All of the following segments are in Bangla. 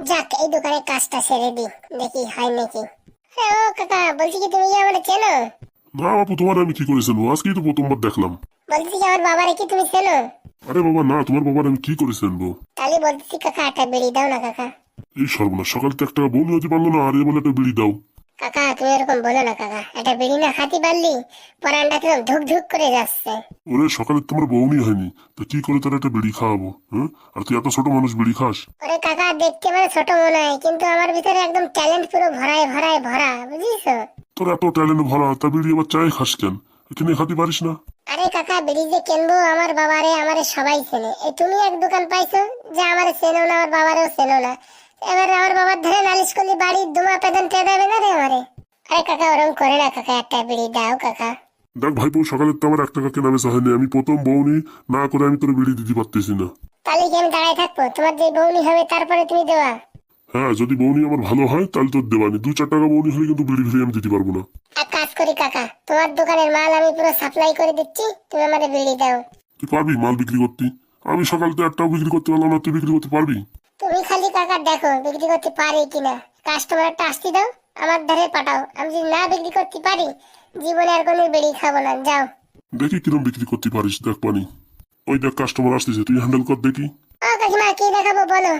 যাক, এই দোকানে কাজটা সেরে দি, দেখি হয় নাকি। হ্যাঁ ও কাকা, বলছি কি তুমি কি আমার চেনো? না বাপু, তোমার আমি কি করেছেন? আজকেই তো প্রথমবার দেখলাম। বলছি কি আমার বাবারে কি তুমি চেনো? আরে বাবা না, তোমার বাবার আমি কি করেছেন গো? তাহলে বলতেছি কাকা, একটা বিড়ি দাও না কাকা। এই সর্বনাশ, সকাল তো একটা বউ হতে পারলো না, আর এ বলে একটা বিড়ি দাও। কাকা তুমি এরকম বলো না কাকা, একটা বিড়ি না খাতি পারলি পরানটা কিরম ধুক ধুক করে যাচ্ছে। ওরে সকালে তোমার বউনি হয়নি, তো কি করে তার একটা বিড়ি খাওয়াবো? হ্যাঁ, আর তুই এত ছোট মানুষ বিড়ি খাস? ওরে কাকা, দেখতে মানে ছোট মনে হয়, কিন্তু আমার ভিতরে একদম ট্যালেন্ট পুরো ভরায় ভরায় ভরা, বুঝিস? তোর এত ট্যালেন্ট ভরা, তা বিড়ি আবার চায় খাস কেন? কিনে খাতে পারিস না? আরে কাকা, বিড়ি যে কিনবো, আমার বাবারে আমারে সবাই চেনে। এই তুমি এক দোকান পাইছো যে আমারে চেনো না, আমার বাবারেও চেনো না। এবারে আমার বাবার ধরে নালিশ করলি, বাড়ির দুমা পেদন তে দেবে না রে আমারে। আরে কাকা ওরম করে না কাকা, একটা বিড়ি দাও কাকা। দেখ ভাইপো, সকালে তো আমার 1 টাকা কেনা বেচা হয়নি, আমি প্রথম বউনি না করে আমি তোর বিড়ি দিতে পারতেছি না। তাহলে কি আমি দাঁড়ায় থাকবো? তোমার যে বউনি হবে তারপরে তুমি দেওয়া। হ্যাঁ, যদি বউনি আমার ভালো হয় তাহলে তোর দেবানি, 2-4 টাকা বউনি হলে কিন্তু বিড়ি ফিরে আমি দিতে পারবো না। এক কাজ করি কাকা, তোমার দোকানের মাল আমি পুরো সাপ্লাই করে দিচ্ছি, তুমি আমারে বিড়ি দাও। তুই পারবি মাল বিক্রি করতে? আমি সকাল তো একটাও বিক্রি করতে পারলাম না, তুই বিক্রি করতে পারবি? তুমি খালি কাকা দেখো বিক্রি করতে পারি কিনা। কাস্টমার একটা আসতে দাও, আমার ধারে পাঠাও। আমি যদি না বিক্রি করতে পারি, জীবনে আর কোনো বিড়ি খাবো না, যাও। দেখি কিরম বিক্রি করতে পারিস, দেখ পানি। ওই দেখ কাস্টমার আসতেছে, তুই হ্যান্ডেল কর দেখি। ও কাকিমা, কি দেখাবো বলো?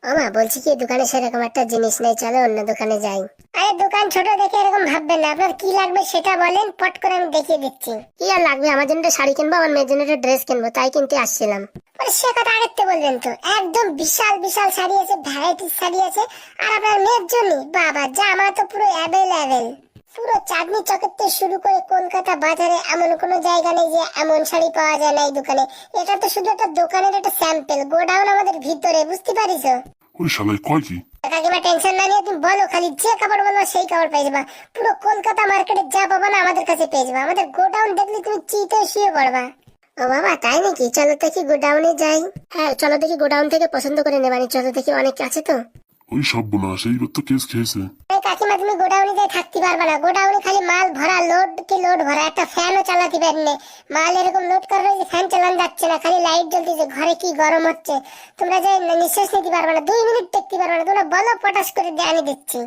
ও মা, বলছি কি দোকানে সেরকম একটা জিনিস নেই, চলো অন্য দোকানে যাই। আরে দোকান ছোট দেখে এরকম ভাববেন না, আপনার কি লাগবে সেটা বলেন, পট করে আমি দেখিয়ে দিচ্ছি। কি আর লাগবে? আমার জন্য একটা শাড়ি কিনবো, আমার মেয়ের জন্য একটা ড্রেস কিনবো, তাই কিনতে আসছিলাম। আরে সে কথা আগের থেকে বলবেন তো, একদম বিশাল বিশাল শাড়ি আছে, ভ্যারাইটিস শাড়ি আছে। আর আপনার মেয়ের জন্য বাবা জামা তো পুরো অ্যাভেলেবেল। পুরো চাঁদনি চকের থেকে শুরু করে কলকাতা বাজারে এমন কোনো জায়গা নেই যে এমন শাড়ি পাওয়া যায় না এই দোকানে। এটা তো শুধু একটা দোকানের একটা স্যাম্পল, গোডাউন আমাদের ভিতরে, বুঝতে পারিস? ওই শালাই কয় কি? কাকিমা টেনশন না নিয়ে তুমি বলো, খালি যে কাপড় বলবা সেই কাপড় পেয়ে যাবা। পুরো কলকাতা মার্কেটে যা পাবা না আমাদের কাছে পেয়ে যাবা। আমাদের গোডাউন দেখলে তুমি চিতে শুয়ে পড়বা। ও বাবা, তাই নাকি? চলো দেখি গোডাউনে যাই। হ্যাঁ চলো দেখি, গোডাউন থেকে পছন্দ করে নেবানি, চলো দেখি, অনেক আছে তো। ওই সর্বনাশ, এইবার তো কেস খেয়েছে। কাকিমা তুমি গোডাউনে যাই থাকতে পারবে না, গোডাউনে খালি মাল ভরা, লোড কি লোড ভরা, একটা ফ্যানও চালাতে পারেন। মাল এরকম লোড করা হয়েছে, ফ্যান চালানো যাচ্ছে না, খালি লাইট জ্বলতেছে, ঘরে কি গরম হচ্ছে। তোমরা যে নিঃশ্বাস নিতে পারবে না, 2 মিনিট টেকতে পারবে না। তোমরা বলো, পটাশ করে দিয়ে আনি দিচ্ছি।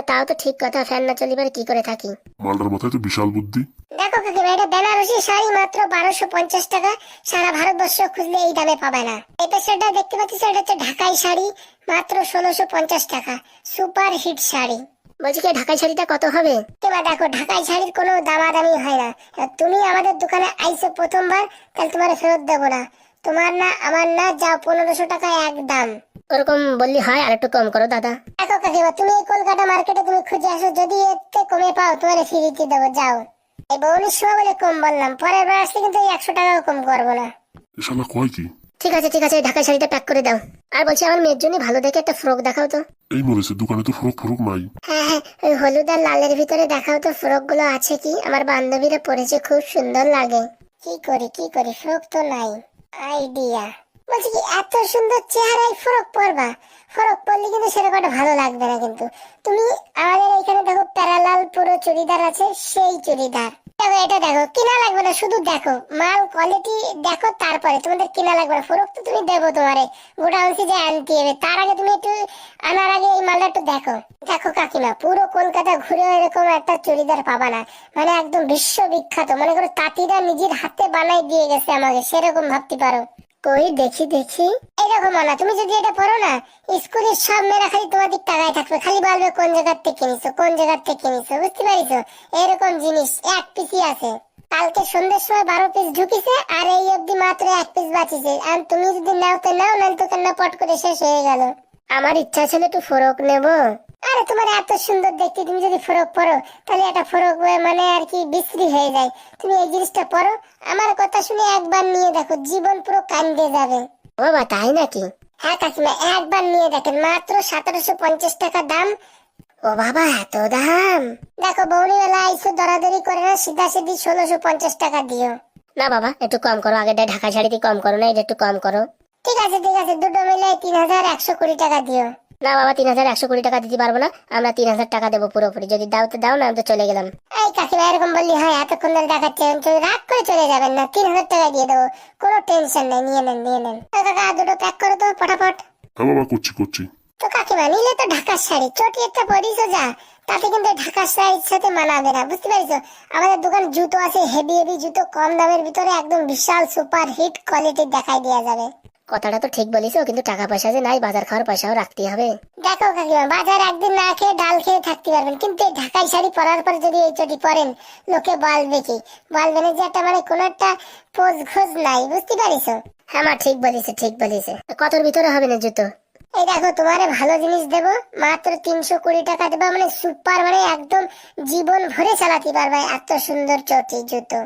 তাও তো ঠিক কথা, ফ্যান না চলিবার কি করে থাকি। মালটার মাথায় তো বিশাল বুদ্ধি। দেখো কাকিমা, এটা বেনারসি শাড়ি, মাত্র 1250 টাকা। সারা ভারতবর্ষ খুঁজলে এই দামে পাবে না। এটা সেটা দেখতে পাচ্ছি, সেটা হচ্ছে ঢাকাই শাড়ি, মাত্র 1650 টাকা। Super hit sari. বলছি কি ঢাকাই শাড়িটা কত হবে? এবার দেখো, ঢাকাই শাড়ির কোনো দামাদামি হয় না। তুমি আমাদের দোকানে আইসো প্রথমবার, তাহলে তোমার ফেরত দেবো না। তোমার না আমার না, যাও, 1500 টাকা একদম। ওরকম বললি হয়, আর একটু কম করো দাদা। দেখো কাকিমা, তুমি এই কলকাতা মার্কেটে তুমি খুঁজে আসো, যদি এতে কমে পাও তোমার ফ্রিতে দেবো, যাও। এই বউনির সময় বলে কম বললাম, পরের বার আসলে কিন্তু 100 টাকাও কম করবো না। এ শালা কয় কি? ঠিক আছে ঠিক আছে, ঢাকাই শাড়িটা প্যাক করে দাও। আর বলছি, আমার মেয়ের জন্য ভালো দেখে একটা ফ্রক দেখাও তো। এই মরেছে, দোকানে তো ফরক ফরক নাই। হ্যাঁ হ্যাঁ, ওই হলুদ আর লালের ভিতরে দেখাও তো, ফ্রক গুলো আছে কি? আমার বান্ধবীরা পরেছে, খুব সুন্দর লাগে। কি করি কি করি, ফ্রক তো নাই। আইডিয়া। বলছি কি, এত সুন্দর চেহারায় ফ্রক পরবা? ফ্রক পরলে কিন্তু সেরকম একটা ভালো লাগবে না কিন্তু। তুমি আমাদের এখানে দেখো, প্যারালাল পুরো চুড়িদার আছে, সেই চুড়িদার। দেখো এটা দেখো, কিনা লাগবে না, শুধু দেখো মাল কোয়ালিটি দেখো, তারপরে তোমাদের কিনা লাগবে না। ফ্রক তো তুমি দেবো তোমারে, গোডাউন থেকে আনতে হবে, তার আগে তুমি একটু আনার আগে এই মালটা একটু দেখো। দেখো কাকিমা, পুরো কলকাতা ঘুরে এরকম একটা চুড়িদার পাবা না, মানে একদম বিশ্ববিখ্যাত। মনে করো তাঁতিরা নিজের হাতে বানাই দিয়ে গেছে আমাকে, সেরকম ভাবতে পারো। কই দেখি দেখি, এইরকম না। তুমি যদি এটা পড়ো না, স্কুলের সব মেয়েরা খালি তোমার দিক তাকায় থাকবে, খালি বলবে কোন জায়গার থেকে কিনিছো, কোন জায়গার থেকে কিনিছো, বুঝতে পারিছো? এরকম জিনিস এক পিসই আছে। কালকে সন্ধ্যের সময় 12 পিস ঢুকিছে, আর এই অবধি মাত্র 1 পিস বাঁচিছে। আর তুমি যদি নাও তো নাও, না তো কেন, পট করে শেষ হয়ে গেল। আমার ইচ্ছা ছিল একটু ফ্রক নেবো। আরে তোমার এত সুন্দর দেখতে, তুমি যদি ফ্রক পরো, তাহলে একটা ফ্রক মানে আর কি বিশ্রী হয়ে যায়। তুমি এই জিনিসটা পরো, আমার কথা শুনে একবার নিয়ে দেখো, জীবন পুরো কান্দে যাবে। ও বাবা, তাই নাকি? হ্যাঁ কাকিমা, একবার নিয়ে দেখেন, মাত্র 1750 টাকা দাম। ও বাবা, এত দাম! দেখো বৌনিবেলা আইসো, দরাদরি করে না, সিধা সিধি 1650 টাকা দিও। না বাবা, একটু কম করো, আগেটা ঢাকা শাড়িতে কম করো না, এটা একটু কম করো। ঠিক আছে ঠিক আছে, দুটো মিলে 3120 টাকা দিও। না বাবা, 3120 টাকা দিতে পারবো না, আমরা 3000 টাকা দেবো পুরোপুরি। যদি দাও তো দাও, না আমি তো চলে গেলাম। এই কাকিমা, এরকম বললি হয়? এতক্ষণ ধরে দেখাচ্ছেন, রাগ করে চলে যাবেন না, 3000 টাকা দিয়ে দেবো, কোনো টেনশন নেই, নিয়ে নেন নিয়ে নেন। কাকা দুটো প্যাক করো তো ফটাফট। হ্যাঁ বাবা, করছি করছি। তো কাকিমা নিলে তো ঢাকার শাড়ি, চটি একটা পরিস যা, তাতে কিন্তু ঢাকার শাড়ির সাথে মানাবে না, বুঝতে পারিছো? আমাদের দোকান জুতো আছে, হেভি হেভি জুতো, কম দামের ভিতরে একদম বিশাল সুপার হিট কোয়ালিটির দেখাই দেওয়া যাবে। কথাটা তো ঠিক বলিস, কিন্তু টাকা পয়সা যে নাই, বাজার খাওয়ার পয়সাও রাখতে হবে। দেখো কাকিমা, বাজার একদিন না খেয়ে ডাল খেয়ে থাকতে পারবেন, কিন্তু এই ঢাকাই শাড়ি পরার পর যদি এই চটি পরেন, লোকে বলবে কি? বলবে না যে একটা মানে কোন একটা পোজ খোঁজ নাই, বুঝতে পারিস? হ্যাঁ মা, ঠিক বলিস, ঠিক বলিস। কতর ভিতরে হবে না জুতো? এই দেখো, তোমারে ভালো জিনিস দেবো, মাত্র 320 টাকা দেবো, মানে সুপার, মানে একদম জীবন ভরে চালাতে পারবে এত সুন্দর চটি জুতো।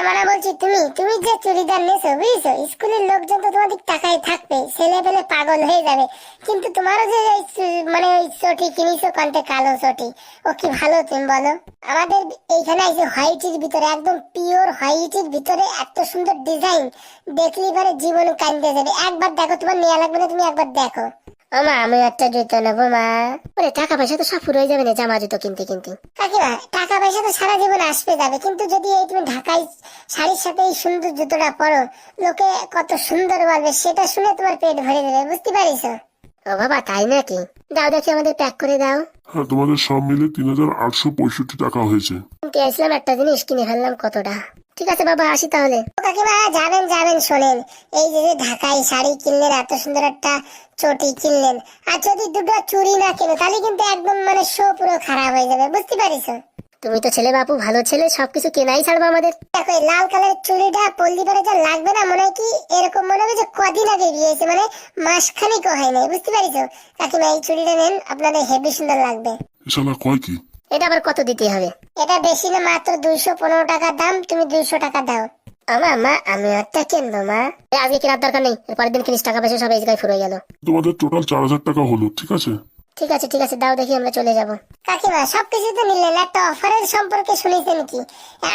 মানে বলছি, তুমি তুমি যে চুড়িদার নেছো, বুঝছো, স্কুলের লোকজন তো তোমাদের টাকায় থাকবে, ছেলে পেলে পাগল হয়ে যাবে, কিন্তু তোমারও যে মানে ওই চটি কিনিছো কন্টে কালো চটি, ও কি ভালো তুমি বলো? আমাদের এইখানে আছে হোয়াইটের ভিতরে, একদম পিওর হোয়াইটের ভিতরে এত সুন্দর ডিজাইন, দেখলি পরে জীবন কান্দে যাবে। একবার দেখো, তোমার নেওয়া লাগবে না, তুমি একবার দেখো। মা, আমি একটা জুতো নেবো মা। ওরে, টাকা পয়সা তো সব ফুরোয় যাবে না জামা জুতো কিনতে কিনতে। কাকিমা, টাকা পয়সা তো সারা জীবন আসবে যাবে, কিন্তু যদি এই তুমি ঢাকাই শাড়ির সাথে এই সুন্দর জুতোটা পরো, লোকে কত সুন্দর বলবে, সেটা শুনে তোমার পেট ভরে যাবে, বুঝতে পারিস? ও বাবা, তাই নাকি? দাও দেখি, আমাদের প্যাক করে দাও। হ্যাঁ, তোমাদের সব মিলে 3865 টাকা হয়েছে। কিনতে আসলাম একটা জিনিস, কিনে ফেললাম কতটা। ঠিক আছে বাবা, আসি তাহলে। কাকিমা, যাবেন যাবেন, শোনেন, এই যে ঢাকাই শাড়ি কিনলেন, এত সুন্দর একটা চটি কিনলেন, আর যদি দুটো চুড়ি না কেনো, তাহলে কিন্তু একদম মানে শো পুরো খারাপ হয়ে যাবে, বুঝতে পারিস? তুমি তো ছেলে বাপু, ভালো ছেলে, সবকিছু কেনাই ছাড়বো আমাদের। দেখো, এই লাল কালারের চুড়িটা পল্লি পরে যা লাগবে না, মনে হয় কি এরকম মনে হবে যে কদিন আগে বিয়েছে, মানে মাসখানিকও হয় নাই, বুঝতে পারিস? কাকিমা, এই চুড়িটা নেন, আপনাদের হেভি সুন্দর লাগবে। শালা কয় কি? এটা আবার কত দিতে হবে? এটা বেশি না, মাত্র 215 টাকা দাম, তুমি 200 টাকা দাও। আমা মা, আমি একটা কিনবো মা। আজকে কেনার দরকার নেই, পরের দিন কিনিস, টাকা পয়সা সব এই জায়গায় ফুরে গেল। তোমাদের টোটাল 4000 টাকা হলো, ঠিক আছে? ঠিক আছে ঠিক আছে, দাও দেখি, আমরা চলে যাব। কাকিমা, সবকিছু তো নিলেন, একটা অফারের সম্পর্কে শুনেছেন কি?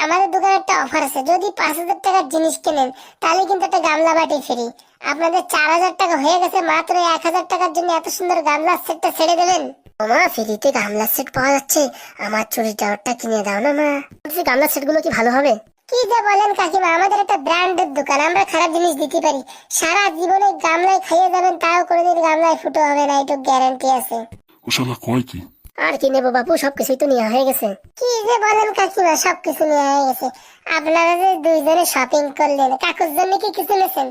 আমাদের দোকানে একটা অফার আছে, যদি 5000 টাকার জিনিস কেনেন, তাহলে কিন্তু একটা গামলা বাটি ফ্রি। আপনাদের 4000 টাকা হয়ে গেছে, মাত্র 1000 টাকার জন্য এত সুন্দর গামলার সেটটা ছেড়ে দেবেন। মা, ফ্রিতে গামলার সেট পাওয়া যাচ্ছে, আমার চুড়িদারটা কিনে দাও না মা। গামলার সেট গুলো কি ভালো হবে? কি যে বলেন কাকিমা, আমাদের একটা ব্র্যান্ডের দোকান, আমরা খারাপ জিনিস দিতে পারি? সারা জীবনে গামলায় খাইয়ে যাবেন, তাও কোনোদিন গামলায় ফুটো হবে না, একটু গ্যারান্টি আছে। ও শালা কয় কি? আর কি নেবো বাপু, সবকিছুই তো নেওয়া হয়ে গেছে। কি যে বলেন কাকিমা, সবকিছু নেওয়া হয়ে গেছে। আপনারা যে দুইজনে শপিং করলেন, কাকুর জন্য কি কিছু নেছেন?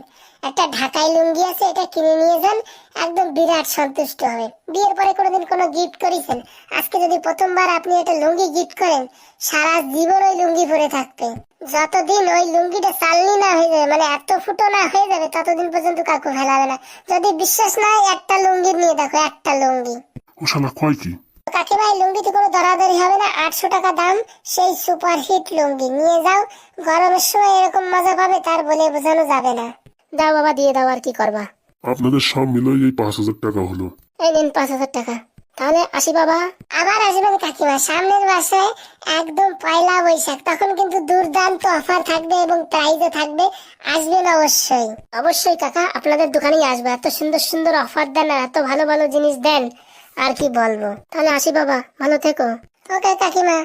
একটা ঢাকাই লুঙ্গি আছে, এটা কিনে নিয়ে যান, একদম বিরাট সন্তুষ্ট হবে। বিয়ের পরে কোনোদিন কোনো গিফট করেছেন? আজকে যদি প্রথমবার আপনি একটা লুঙ্গি গিফট করেন, সারা জীবন ওই লুঙ্গি পরে থাকবে। যতদিন ওই লুঙ্গিটা চালনি না হয়ে যাবে, মানে এত ফুটো না হয়ে যাবে, ততদিন পর্যন্ত কাকু ফেলাবে না। যদি বিশ্বাস না হয়, একটা লুঙ্গি নিয়ে দেখো, একটা লুঙ্গি। ও শালা কয় কি? কাকিমা, এই লুঙ্গিতে কোনো দরাদরি হবে না, 800 টাকা দাম, সেই সুপার হিট লুঙ্গি নিয়ে যাও। গরমের সময় এরকম মজা পাবে, তার বলে বোঝানো যাবে না। দাও বাবা, দিয়ে দাও, আর কি করবা। আপনাদের সব মিলে এই 5000 টাকা হলো। এই নিন 5000 টাকা। তাহলে আসি বাবা। আবার আসবেন কাকিমা, সামনের মাসে একদম পয়লা বৈশাখ, তখন কিন্তু দুর্দান্ত অফার থাকবে এবং প্রাইজও থাকবে, আসবেন অবশ্যই। অবশ্যই কাকা, আপনাদের দোকানেই আসবো, এত সুন্দর সুন্দর অফার দেন আর এত ভালো ভালো জিনিস দেন, আর কি বলবো। তাহলে আসি বাবা, ভালো থেকো। ওকে কাকিমা।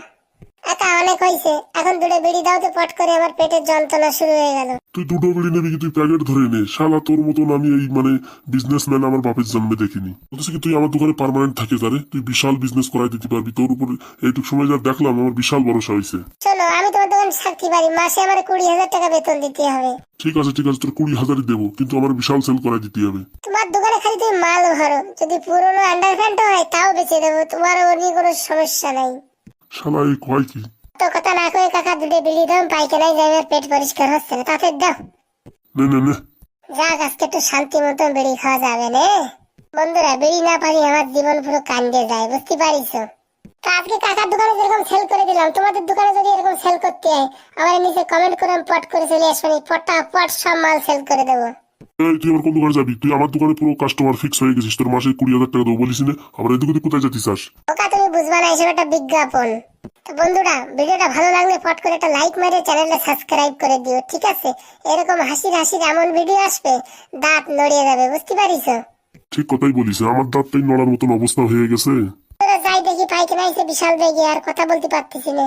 একা অনেক হয়েছে, এখন দুটো বিড়ি দাও তো, পট করে আমার পেটের যন্ত্রণা শুরু হয়ে গেল। তুই দুটো বিড়ি নেবি কি? তুই প্যাকেট ধরে নে। শালা তোর মতন আমি এই মানে বিজনেসম্যান আমার বাপের জন্মে দেখিনি। বলতেছি কি, তুই আমার দোকানে পার্মানেন্ট থাকে তারে, তুই বিশাল বিজনেস করাই দিতে পারবি। তোর উপর এইটুক সময় যা দেখলাম, আমার বিশাল ভরসা হয়েছে। শোনো, আমি তোমার দোকান থাকতে পারি, মাসে আমার 20,000 টাকা বেতন দিতে হবে। ঠিক আছে ঠিক আছে, তোর 20,000ই দেবো, কিন্তু আমার বিশাল সেল করাই দিতে হবে। তোমার দোকানে খালি তুমি মাল ভরো, যদি পুরোনো আন্ডারপ্যান্ট হয় তাও বেচে দেবো, তোমার ও নিয়ে কোনো সমস্যা নাই। শালা এই কয় কি? তো কথা না কয়ে কাকা, দুটো বিড়ি দাও, পাইখানায় যাই, আমার পেট পরিষ্কার হচ্ছে না, তাতে দাও। নে নে নে। যাক, আজকে একটু শান্তি মতন বিড়ি খাওয়া যাবে না। বন্ধুরা, বিড়ি না পারি, আমার জীবন পুরো কান্দে যায়, বুঝতে পারিস? তো আজকে কাকার দোকানে যেরকম সেল করে দিলাম, তোমাদের দোকানে যদি এরকম সেল করতে হয়, আমার নিচে কমেন্ট করে আমি পট করে চলে আসবো, পট সব মাল সেল করে দেবো। এই, তুই আমার কোন দোকানে যাবি? তুই আমার দোকানে পুরো কাস্টমার ফিক্স হয়ে গেছিস। তোর মাসে 20,000 টাকা দেবো বলিস না? আমার এই দোকানে কোথায় যেতে চাস? ওকা, তুমি বুঝবা না, এসব একটা বিজ্ঞাপন। তো বন্ধুরা, ভিডিওটা ভালো লাগলে পট করে একটা লাইক মেরে চ্যানেলটা সাবস্ক্রাইব করে দিও, ঠিক আছে? এরকম হাসির হাসির এমন ভিডিও আসবে, দাঁত নড়িয়ে যাবে, বুঝতে পারিস? ঠিক কথাই বলিস, আমার দাঁতটাই নড়ার মতন অবস্থা হয়ে গেছে। যাই দেখি, পাইখানা এসে বিশাল বেগে, আর কথা বলতে পারতেছি না।